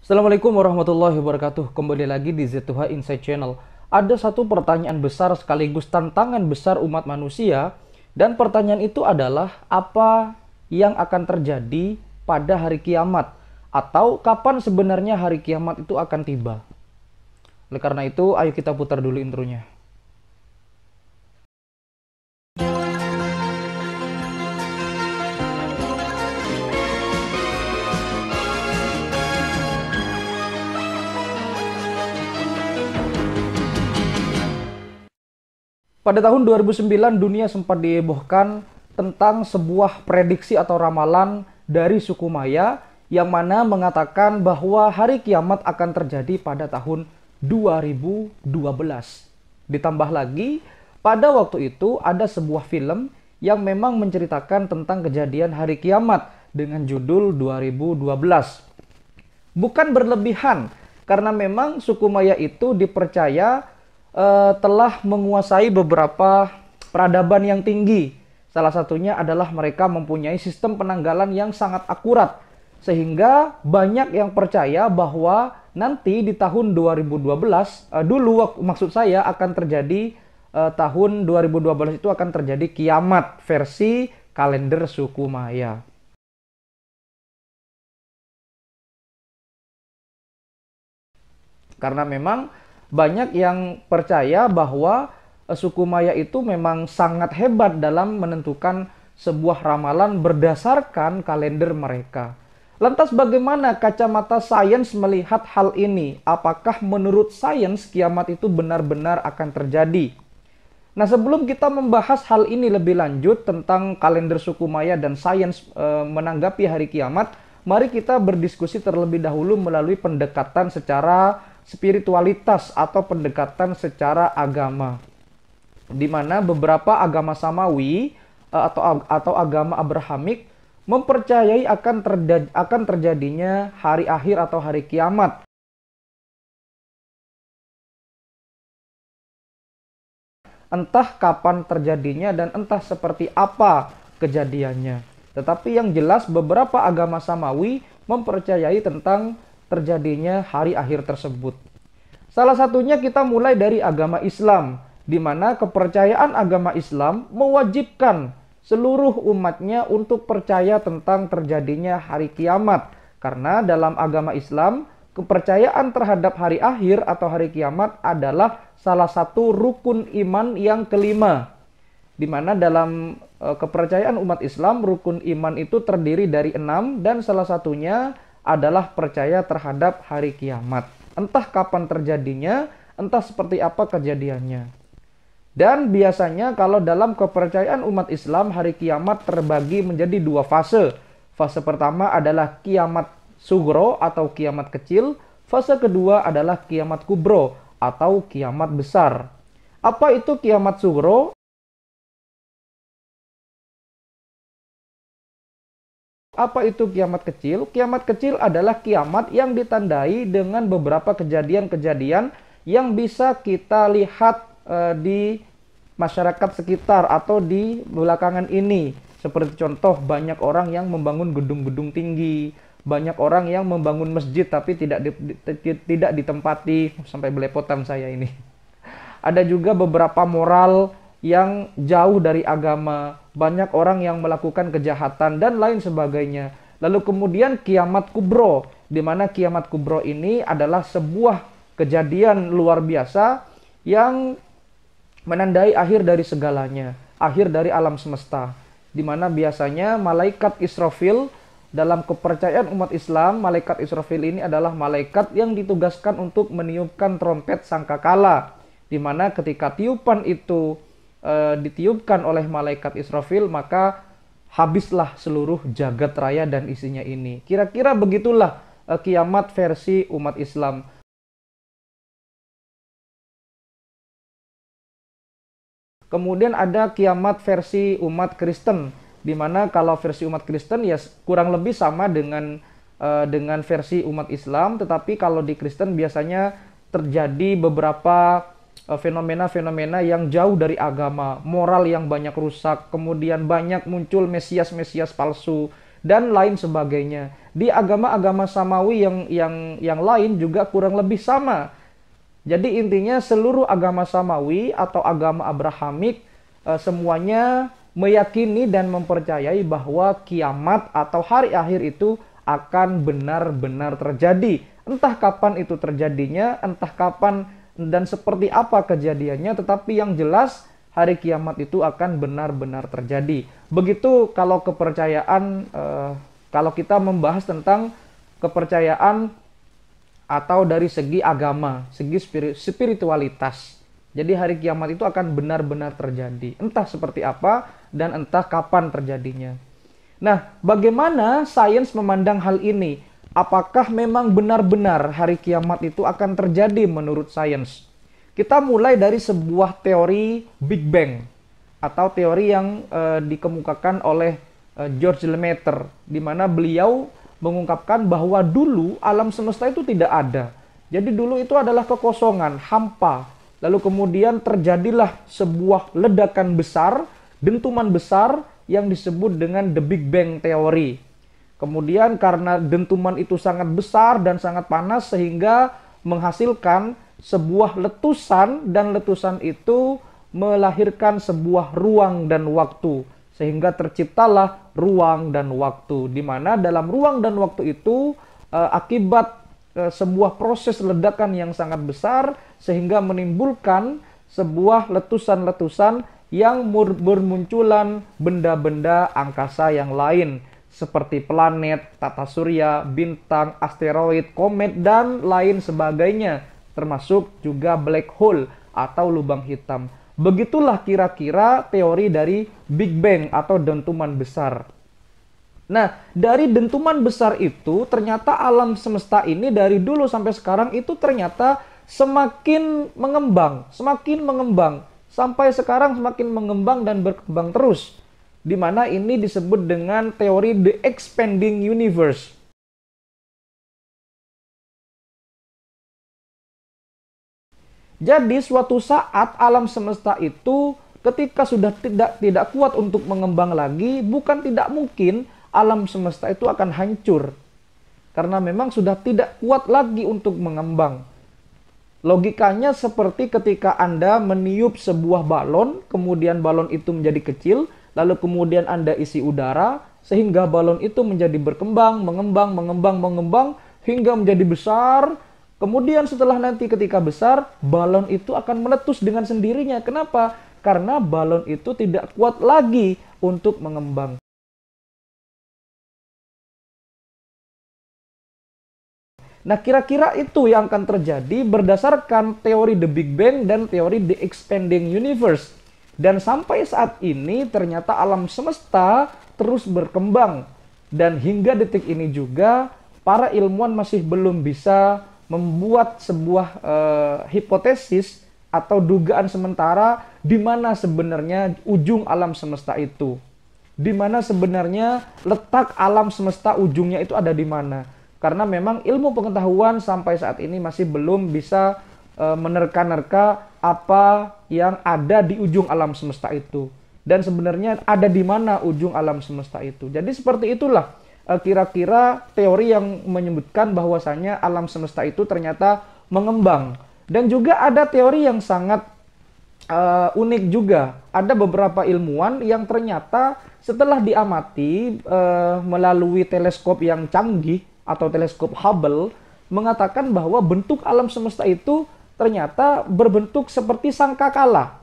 Assalamualaikum warahmatullahi wabarakatuh. Kembali lagi di Z2H Insight Channel. Ada satu pertanyaan besar sekaligus tantangan besar umat manusia. Dan pertanyaan itu adalah apa yang akan terjadi pada hari kiamat? Atau kapan sebenarnya hari kiamat itu akan tiba? Oleh karena itu, ayo kita putar dulu intronya. Pada tahun 2009, dunia sempat dihebohkan tentang sebuah prediksi atau ramalan dari suku Maya yang mana mengatakan bahwa hari kiamat akan terjadi pada tahun 2012. Ditambah lagi, pada waktu itu ada sebuah film yang memang menceritakan tentang kejadian hari kiamat dengan judul 2012. Bukan berlebihan, karena memang suku Maya itu dipercaya telah menguasai beberapa peradaban yang tinggi. Salah satunya adalah mereka mempunyai sistem penanggalan yang sangat akurat. Sehingga banyak yang percaya bahwa nanti di tahun 2012, maksud saya akan terjadi tahun 2012 itu akan terjadi kiamat versi kalender suku Maya. Karena memang banyak yang percaya bahwa suku Maya itu memang sangat hebat dalam menentukan sebuah ramalan berdasarkan kalender mereka. Lantas bagaimana kacamata sains melihat hal ini? Apakah menurut sains kiamat itu benar-benar akan terjadi? Nah, sebelum kita membahas hal ini lebih lanjut tentang kalender suku Maya dan sains menanggapi hari kiamat, mari kita berdiskusi terlebih dahulu melalui pendekatan secara spiritualitas atau pendekatan secara agama, di mana beberapa agama Samawi atau agama Abrahamik mempercayai akan terjadinya hari akhir atau hari kiamat. Entah kapan terjadinya dan entah seperti apa kejadiannya. Tetapi yang jelas beberapa agama Samawi mempercayai tentang terjadinya hari akhir tersebut. Salah satunya kita mulai dari agama Islam, di mana kepercayaan agama Islam mewajibkan seluruh umatnya untuk percaya tentang terjadinya hari kiamat. Karena dalam agama Islam, kepercayaan terhadap hari akhir atau hari kiamat adalah salah satu rukun iman yang kelima. Di mana dalam kepercayaan umat Islam, rukun iman itu terdiri dari 6 dan salah satunya adalah percaya terhadap hari kiamat. Entah kapan terjadinya, entah seperti apa kejadiannya. Dan biasanya kalau dalam kepercayaan umat Islam, hari kiamat terbagi menjadi dua fase. Fase pertama adalah kiamat sugro atau kiamat kecil. Fase kedua adalah kiamat kubro atau kiamat besar. Apa itu kiamat sugro? Apa itu kiamat kecil? Kiamat kecil adalah kiamat yang ditandai dengan beberapa kejadian-kejadian yang bisa kita lihat di masyarakat sekitar atau di belakangan ini. Seperti contoh, banyak orang yang membangun gedung-gedung tinggi, banyak orang yang membangun masjid tapi tidak ditempati, sampai belepotan saya ini. Ada juga beberapa moral yang jauh dari agama, banyak orang yang melakukan kejahatan dan lain sebagainya. Lalu kemudian kiamat kubro, di mana kiamat kubro ini adalah sebuah kejadian luar biasa yang menandai akhir dari segalanya, akhir dari alam semesta, di mana biasanya malaikat Israfil, dalam kepercayaan umat Islam, malaikat Israfil ini adalah malaikat yang ditugaskan untuk meniupkan trompet sangkakala, di mana ketika tiupan itu ditiupkan oleh malaikat Israfil, maka habislah seluruh jagat raya dan isinya ini. Kira-kira begitulah kiamat versi umat Islam. Kemudian ada kiamat versi umat Kristen, di mana kalau versi umat Kristen ya kurang lebih sama dengan versi umat Islam, tetapi kalau di Kristen biasanya terjadi beberapa fenomena-fenomena yang jauh dari agama, moral yang banyak rusak, kemudian banyak muncul mesias-mesias palsu, dan lain sebagainya. Di agama-agama samawi yang lain juga kurang lebih sama. Jadi intinya seluruh agama samawi atau agama Abrahamik semuanya meyakini dan mempercayai bahwa kiamat atau hari akhir itu akan benar-benar terjadi. Entah kapan itu terjadinya, entah kapan dan seperti apa kejadiannya, tetapi yang jelas hari kiamat itu akan benar-benar terjadi. Begitu kalau kepercayaan, kalau kita membahas tentang kepercayaan atau dari segi agama, segi spiritualitas. Jadi hari kiamat itu akan benar-benar terjadi. Entah seperti apa dan entah kapan terjadinya. Nah, bagaimana sains memandang hal ini? Apakah memang benar-benar hari kiamat itu akan terjadi menurut sains? Kita mulai dari sebuah teori Big Bang atau teori yang dikemukakan oleh George Lemaitre, di mana beliau mengungkapkan bahwa dulu alam semesta itu tidak ada. Jadi dulu itu adalah kekosongan, hampa. Lalu kemudian terjadilah sebuah ledakan besar, dentuman besar yang disebut dengan The Big Bang Theory. Kemudian karena dentuman itu sangat besar dan sangat panas sehingga menghasilkan sebuah letusan, dan letusan itu melahirkan sebuah ruang dan waktu. Sehingga terciptalah ruang dan waktu, di mana dalam ruang dan waktu itu akibat sebuah proses ledakan yang sangat besar sehingga menimbulkan sebuah letusan-letusan yang bermunculan benda-benda angkasa yang lain seperti planet, tata surya, bintang, asteroid, komet, dan lain sebagainya, termasuk juga black hole atau lubang hitam. Begitulah kira-kira teori dari Big Bang atau dentuman besar. Nah, dari dentuman besar itu ternyata alam semesta ini dari dulu sampai sekarang itu ternyata semakin mengembang, sampai sekarang semakin mengembang dan berkembang terus. Di mana ini disebut dengan teori The Expanding Universe. Jadi suatu saat alam semesta itu ketika sudah tidak kuat untuk mengembang lagi, bukan tidak mungkin alam semesta itu akan hancur. Karena memang sudah tidak kuat lagi untuk mengembang. Logikanya seperti ketika Anda meniup sebuah balon, kemudian balon itu menjadi kecil, lalu kemudian Anda isi udara, sehingga balon itu menjadi berkembang, mengembang, hingga menjadi besar. Kemudian setelah nanti ketika besar, balon itu akan meletus dengan sendirinya. Kenapa? Karena balon itu tidak kuat lagi untuk mengembang. Nah, kira-kira itu yang akan terjadi berdasarkan teori The Big Bang dan teori The Expanding Universe. Dan sampai saat ini ternyata alam semesta terus berkembang. Dan hingga detik ini juga para ilmuwan masih belum bisa membuat sebuah hipotesis atau dugaan sementara di mana sebenarnya ujung alam semesta itu. Di mana sebenarnya letak alam semesta ujungnya itu ada di mana. Karena memang ilmu pengetahuan sampai saat ini masih belum bisa menerka-nerka apa yang ada di ujung alam semesta itu. Dan sebenarnya ada di mana ujung alam semesta itu. Jadi seperti itulah kira-kira teori yang menyebutkan bahwasanya alam semesta itu ternyata mengembang. Dan juga ada teori yang sangat unik juga. Ada beberapa ilmuwan yang ternyata setelah diamati melalui teleskop yang canggih atau teleskop Hubble, mengatakan bahwa bentuk alam semesta itu ternyata berbentuk seperti sangkakala.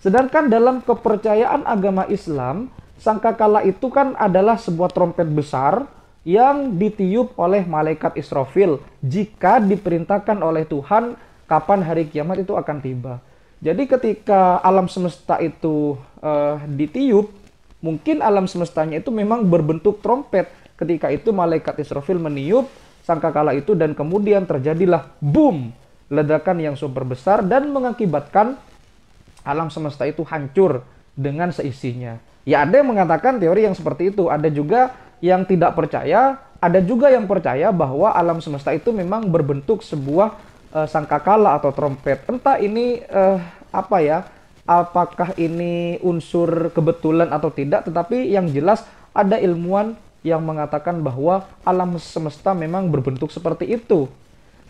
Sedangkan dalam kepercayaan agama Islam, sangkakala itu kan adalah sebuah trompet besar yang ditiup oleh malaikat Israfil jika diperintahkan oleh Tuhan kapan hari kiamat itu akan tiba. Jadi ketika alam semesta itu ditiup, mungkin alam semestanya itu memang berbentuk trompet. Ketika itu malaikat Israfil meniup sangkakala itu dan kemudian terjadilah boom, ledakan yang super besar dan mengakibatkan alam semesta itu hancur dengan seisinya. Ya ada yang mengatakan teori yang seperti itu, ada juga yang tidak percaya, ada juga yang percaya bahwa alam semesta itu memang berbentuk sebuah sangkakala atau trompet. Entah ini apakah ini unsur kebetulan atau tidak, tetapi yang jelas ada ilmuwan yang mengatakan bahwa alam semesta memang berbentuk seperti itu.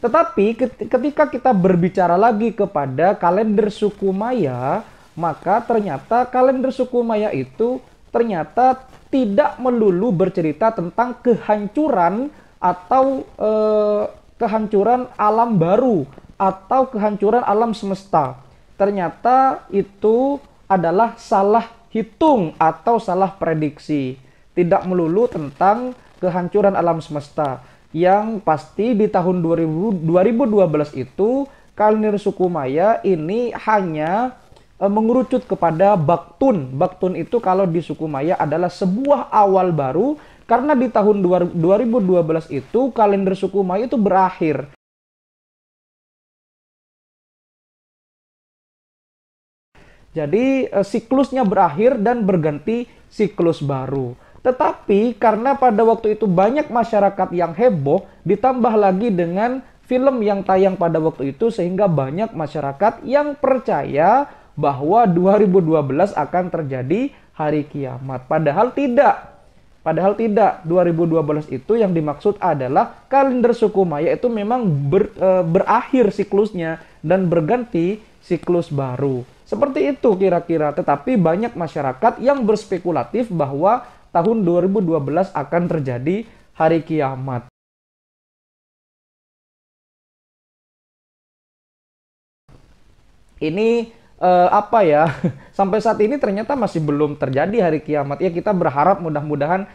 Tetapi ketika kita berbicara lagi kepada kalender suku Maya, maka ternyata kalender suku Maya itu ternyata tidak melulu bercerita tentang kehancuran atau kehancuran alam baru atau kehancuran alam semesta. Ternyata itu adalah salah hitung atau salah prediksi. Tidak melulu tentang kehancuran alam semesta. Yang pasti di tahun 2012 itu kalender suku Maya ini hanya mengerucut kepada Baktun. Baktun itu kalau di suku Maya adalah sebuah awal baru, karena di tahun 2012 itu kalender suku Maya itu berakhir. Jadi siklusnya berakhir dan berganti siklus baru. Tetapi karena pada waktu itu banyak masyarakat yang heboh, ditambah lagi dengan film yang tayang pada waktu itu, sehingga banyak masyarakat yang percaya bahwa 2012 akan terjadi hari kiamat. Padahal tidak. 2012 itu yang dimaksud adalah kalender suku Maya itu memang berakhir siklusnya dan berganti siklus baru. Seperti itu kira-kira. Tetapi banyak masyarakat yang berspekulatif bahwa tahun 2012 akan terjadi hari kiamat. Ini apa ya? Sampai saat ini ternyata masih belum terjadi hari kiamat. Ya, kita berharap mudah-mudahan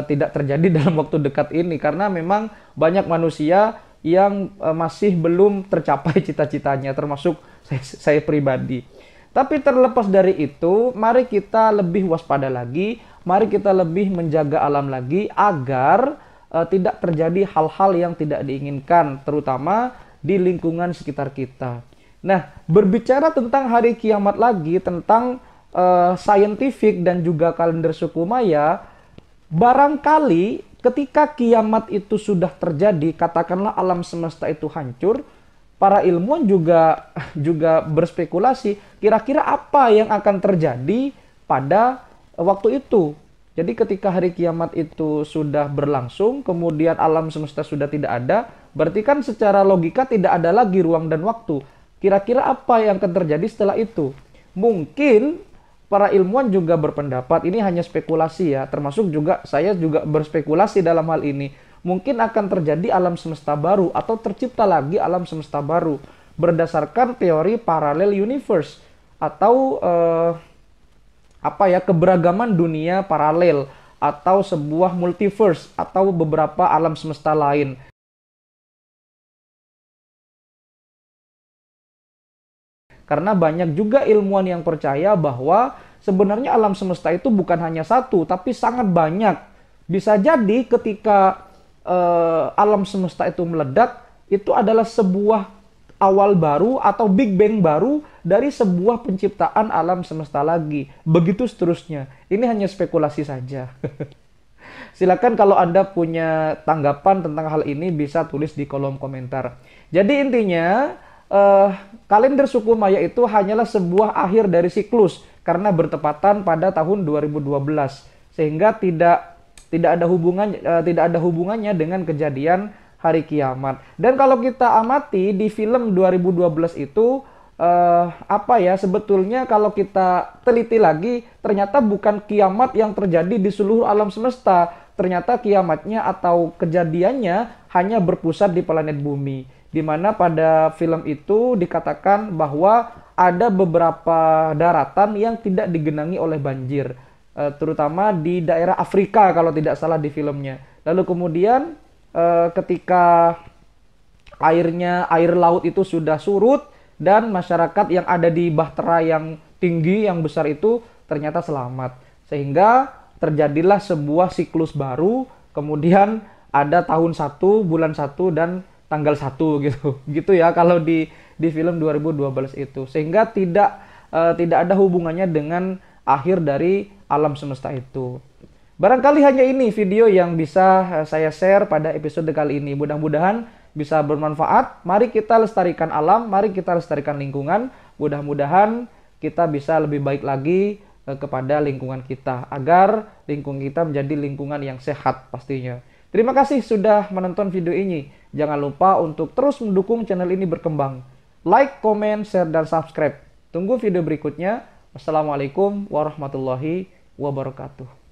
tidak terjadi dalam waktu dekat ini, karena memang banyak manusia yang masih belum tercapai cita-citanya, termasuk saya pribadi. Tapi terlepas dari itu, mari kita lebih waspada lagi, mari kita lebih menjaga alam lagi agar tidak terjadi hal-hal yang tidak diinginkan, terutama di lingkungan sekitar kita. Nah, berbicara tentang hari kiamat lagi, tentang saintifik dan juga kalender suku Maya, barangkali ketika kiamat itu sudah terjadi, katakanlah alam semesta itu hancur, para ilmuwan juga berspekulasi kira-kira apa yang akan terjadi pada waktu itu. Jadi ketika hari kiamat itu sudah berlangsung, kemudian alam semesta sudah tidak ada, berarti kan secara logika tidak ada lagi ruang dan waktu. Kira-kira apa yang akan terjadi setelah itu? Mungkin para ilmuwan juga berpendapat, ini hanya spekulasi ya, termasuk juga saya juga berspekulasi dalam hal ini. Mungkin akan terjadi alam semesta baru atau tercipta lagi alam semesta baru berdasarkan teori parallel universe atau keberagaman dunia paralel atau sebuah multiverse atau beberapa alam semesta lain. Karena banyak juga ilmuwan yang percaya bahwa sebenarnya alam semesta itu bukan hanya satu, tapi sangat banyak. Bisa jadi ketika alam semesta itu meledak, itu adalah sebuah awal baru atau Big Bang baru dari sebuah penciptaan alam semesta lagi. Begitu seterusnya. Ini hanya spekulasi saja. Silakan kalau Anda punya tanggapan tentang hal ini bisa tulis di kolom komentar. Jadi intinya kalender suku Maya itu hanyalah sebuah akhir dari siklus karena bertepatan pada tahun 2012, sehingga tidak ada hubungannya dengan kejadian hari kiamat. Dan kalau kita amati di film 2012 itu sebetulnya kalau kita teliti lagi, ternyata bukan kiamat yang terjadi di seluruh alam semesta. Ternyata kiamatnya atau kejadiannya hanya berpusat di planet bumi, di mana pada film itu dikatakan bahwa ada beberapa daratan yang tidak digenangi oleh banjir, terutama di daerah Afrika kalau tidak salah di filmnya. Lalu kemudian ketika air laut itu sudah surut dan masyarakat yang ada di bahtera yang tinggi yang besar itu ternyata selamat, sehingga terjadilah sebuah siklus baru. Kemudian ada tahun 1, bulan 1 dan tanggal 1 gitu ya kalau di film 2012 itu, sehingga tidak ada hubungannya dengan akhir dari alam semesta itu. Barangkali hanya ini video yang bisa saya share pada episode kali ini. Mudah-mudahan bisa bermanfaat. Mari kita lestarikan alam, mari kita lestarikan lingkungan. Mudah-mudahan kita bisa lebih baik lagi kepada lingkungan kita, agar lingkungan kita menjadi lingkungan yang sehat pastinya. Terima kasih sudah menonton video ini. Jangan lupa untuk terus mendukung channel ini berkembang. Like, comment, share, dan subscribe. Tunggu video berikutnya. Wassalamualaikum warahmatullahi wabarakatuh.